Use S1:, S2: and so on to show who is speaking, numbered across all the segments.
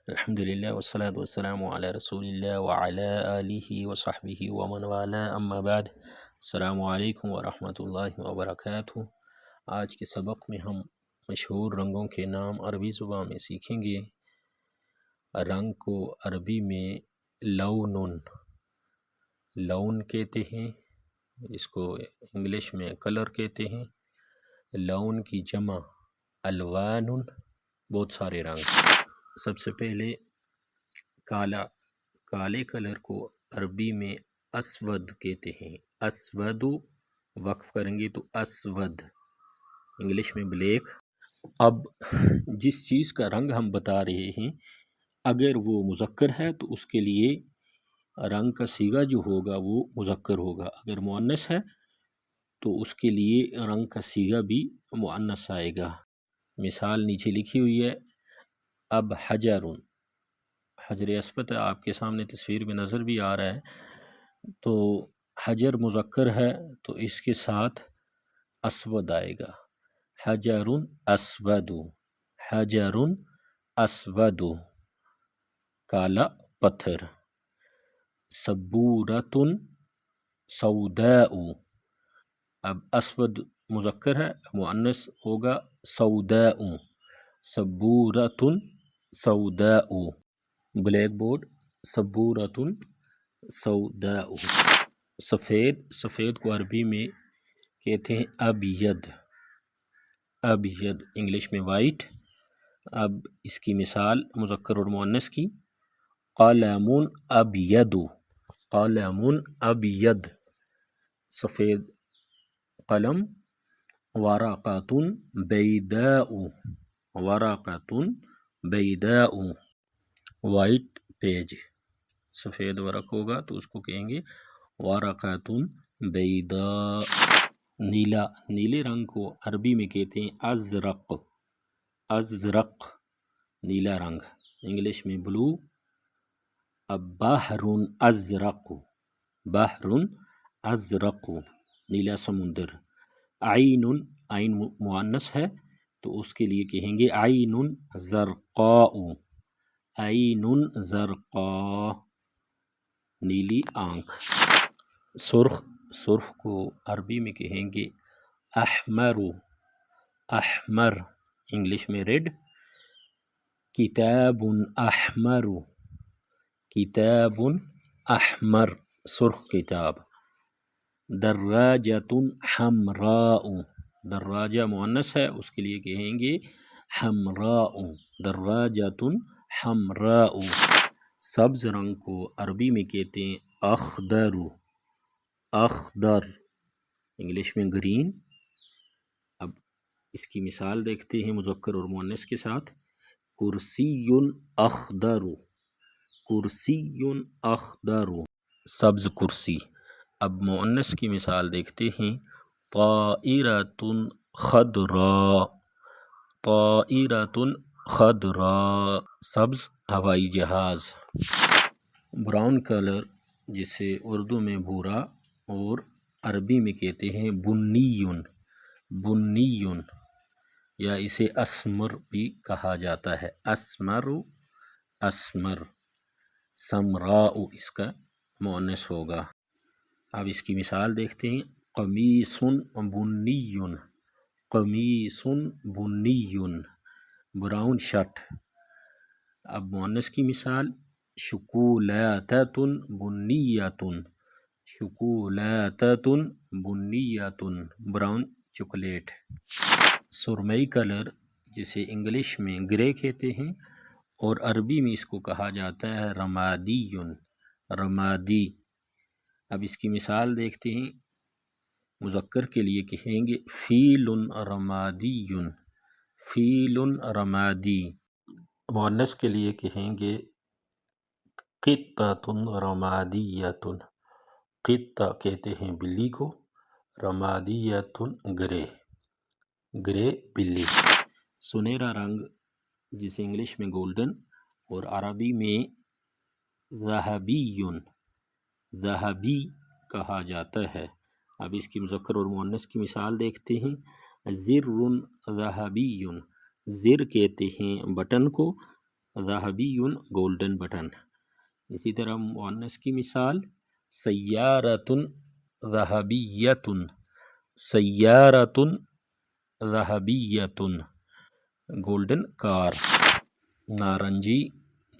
S1: الحمدللہ والصلاة والسلام علی رسول اللہ وعلی آلہ وصحبہ ومن والاه اما بعد۔ السلام علیکم ورحمۃ اللہ وبرکاتہ۔ آج کے سبق میں ہم مشہور رنگوں کے نام عربی زبان میں سیکھیں گے۔ رنگ کو عربی میں لون کہتے ہیں، اس کو انگلش میں کلر کہتے ہیں۔ لون کی جمع الوان، بہت سارے رنگ۔ سب سے پہلے کالے کلر کو عربی میں اسود کہتے ہیں۔ اسود وقف کریں گے تو اسود، انگلش میں بلیک۔ اب جس چیز کا رنگ ہم بتا رہے ہیں اگر وہ مذکر ہے تو اس کے لیے رنگ کا صیغہ جو ہوگا وہ مذکر ہوگا، اگر مؤنث ہے تو اس کے لیے رنگ کا صیغہ بھی مؤنث آئے گا۔ مثال نیچے لکھی ہوئی ہے۔ اب حجر اسود آپ کے سامنے تصویر میں نظر بھی آ رہا ہے، تو حجر مذکر ہے تو اس کے ساتھ اسود آئے گا۔ حجر اسود، حجر اسود، کالا پتھر۔ سبورۃ سوداء، اب اسود مذکر ہے، مؤنث ہوگا سوداء، سبورۃ سوداء۔ Black board, سبورۃ سوداء۔ سفید کو عربی میں کہتے ہیں ابید، ابید انگلش میں وائٹ۔ اب اس کی مثال مذکر اور مؤنث کی۔ قلم ابید، قلم ابید سفید قلم۔ ورقۃ بیضاء، ورقۃ بیضاء وائٹ پیج۔ سفید ورق ہوگا تو اس کو کہیں گے ورقۃ بیضاء۔ نیلے رنگ کو عربی میں کہتے ہیں ازرق، ازرق نیلا رنگ، انگلش میں بلو۔ اب بحر ازرق، بحر ازرق نیلا سمندر۔ عین مؤنث ہے تو اس کے لیے کہیں گے عین زرقاء، عین زرقاء نیلی آنکھ۔ سرخ کو عربی میں کہیں گے احمر، احمر انگلش میں ریڈ۔ کتاب احمر، کتاب احمر سرخ کتاب۔ دراجۃ حمراء، دراجہ مؤنث ہے اس کے لیے کہیں گے حمراء، دراجۃ حمراء۔ سبز رنگ کو عربی میں کہتے ہیں اخضر، اخضر انگلش میں گرین۔ اب اس کی مثال دیکھتے ہیں مذکر اور مؤنث کے ساتھ۔ کرسی اخضر، کرسی اخضر سبز کرسی۔ اب مؤنث کی مثال دیکھتے ہیں۔ طائرۃ خضراء، طائرۃ خضراء سبز ہوائی جہاز۔ براؤن کلر جسے اردو میں بھورا اور عربی میں کہتے ہیں بنی، بنی یا اسے اسمر بھی کہا جاتا ہے، اسمر، اسمر۔ سمراء اس کا مؤنث ہوگا۔ اب اس کی مثال دیکھتے ہیں۔ قمیص بنی، قمیص بنی براؤن شرٹ۔ اب مؤنث کی مثال شکولاتۃ بنیۃ، شکولاتۃ بنیۃ براؤن چاکلیٹ۔ سرمئی کلر جسے انگلش میں گرے کہتے ہیں اور عربی میں اس کو کہا جاتا ہے رمادی، رمادی۔ اب اس کی مثال دیکھتے ہیں۔ مذکر کے لیے کہیں گے فیل رمادی، فیل رمادی۔ مؤنث کے لیے کہیں گے قطۃ رمادیۃ، قطہ کہتے ہیں بلی کو، رمادیۃ گرے، گرے بلی۔ سنہرا رنگ جسے انگلش میں گولڈن اور عربی میں ذہبی، ذہبی کہا جاتا ہے۔ اب اس کی مذکر اور مؤنث کی مثال دیکھتے ہیں۔ زر ذہبی، زر کہتے ہیں بٹن کو، ذہبی گولڈن بٹن۔ اسی طرح مؤنث کی مثال سیارۃ ذہبیۃ، سیارۃ ذہبیۃ گولڈن کار۔ نارنجی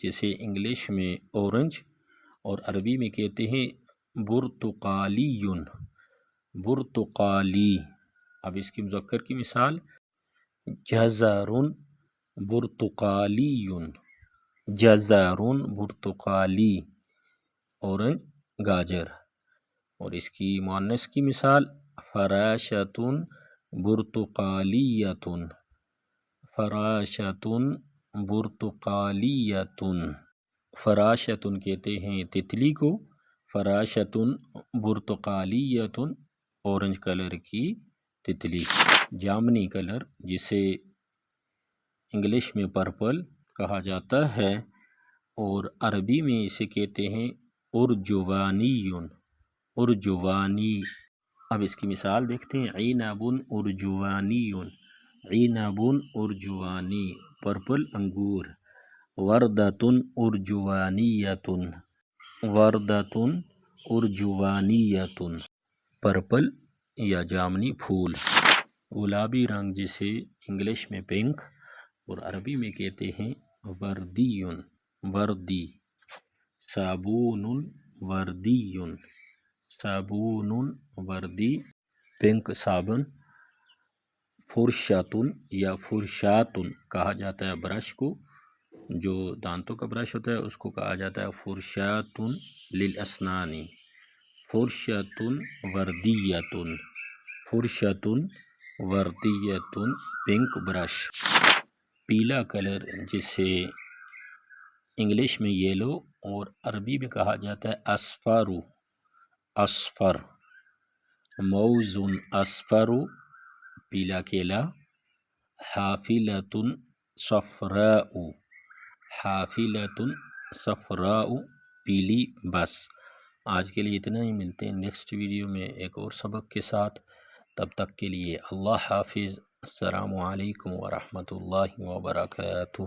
S1: جسے انگلش میں اورنج اور عربی میں کہتے ہیں برتقالی، برتقالی۔ اب اس کی مذکر کی مثال جزر برتقالی، جزر برتقالی اورنج گاجر۔ اور اس کی مؤنث کی مثال فراشۃ برتقالیۃ، فراشۃ برتقالیۃ۔ فراشۃ کہتے ہیں تتلی کو، فراشۃ برتقالیۃ اورنج کلر کی تتلی۔ جامنی کلر جسے انگلش میں پرپل کہا جاتا ہے اور عربی میں اسے کہتے ہیں ارجوانی، ارجوانی۔ اب اس کی مثال دیکھتے ہیں عنب ارجوانی، عنب ارجوانی پرپل انگور۔ وردۃ ارجوانیۃ، وردۃ ارجوانیۃ پرپل یا جامنی پھول۔ گلابی رنگ جسے انگلش میں پنک اور عربی میں کہتے ہیں وردی، وردی۔ صابون وردی، صابون وردی پنک صابن۔ فرشۃ یا فرشات کہا جاتا ہے برش کو، جو دانتوں کا برش ہوتا ہے اس کو کہا جاتا ہے فرشات للاسنان۔ فرشۃ وردیۃ، فرشۃ وردیۃ پنک برش۔ پیلا کلر جسے انگلش میں یلو اور عربی میں کہا جاتا ہے اصفر، اصفر۔ موز اصفر پیلا کیلا۔ حافلۃ صفراء، حافلۃ صفراء پیلی بس۔ آج کے لیے اتنا ہی، ملتے ہیں نیکسٹ ویڈیو میں ایک اور سبق کے ساتھ۔ تب تک کے لیے اللہ حافظ۔ السلام علیکم ورحمۃ اللہ وبرکاتہ۔